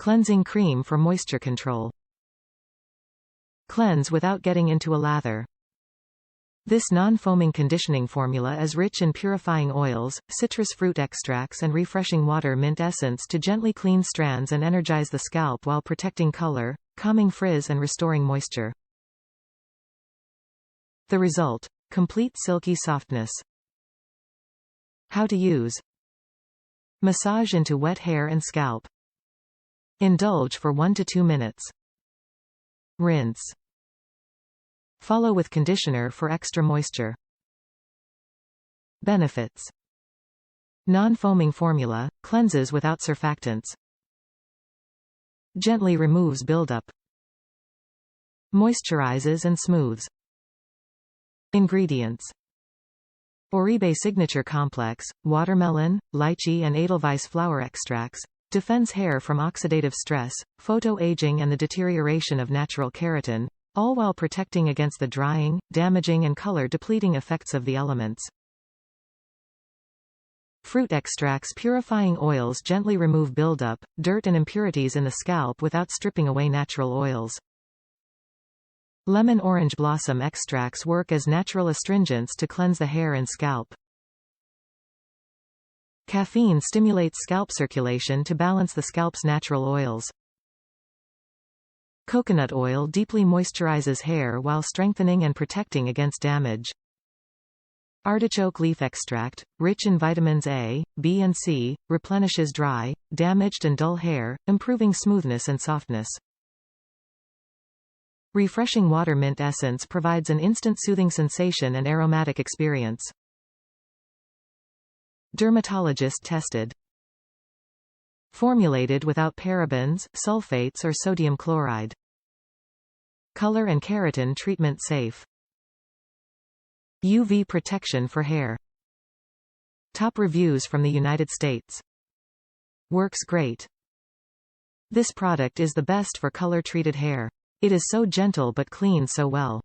Cleansing cream for moisture control. Cleanse without getting into a lather. This non-foaming conditioning formula is rich in purifying oils, citrus fruit extracts and refreshing water mint essence to gently clean strands and energize the scalp while protecting color, calming frizz and restoring moisture. The result: complete silky softness. How to use. Massage into wet hair and scalp. Indulge for 1 to 2 minutes. Rinse. Follow with conditioner for extra moisture. Benefits. Non-foaming formula, cleanses without surfactants. Gently removes buildup. Moisturizes and smooths. Ingredients. Oribe Signature Complex, watermelon, lychee and Edelweiss flower extracts. Defends hair from oxidative stress, photoaging and the deterioration of natural keratin, all while protecting against the drying, damaging and color-depleting effects of the elements. Fruit extracts. Purifying oils gently remove buildup, dirt and impurities in the scalp without stripping away natural oils. Lemon orange blossom extracts work as natural astringents to cleanse the hair and scalp. Caffeine stimulates scalp circulation to balance the scalp's natural oils. Coconut oil deeply moisturizes hair while strengthening and protecting against damage. Artichoke leaf extract, rich in vitamins A, B and C, replenishes dry, damaged and dull hair, improving smoothness and softness. Refreshing water mint essence provides an instant soothing sensation and aromatic experience. Dermatologist tested. Formulated without parabens, sulfates or sodium chloride. Color and keratin treatment safe. UV protection for hair. Top reviews from the United States. Works great. This product is the best for color-treated hair. It is so gentle but cleans so well.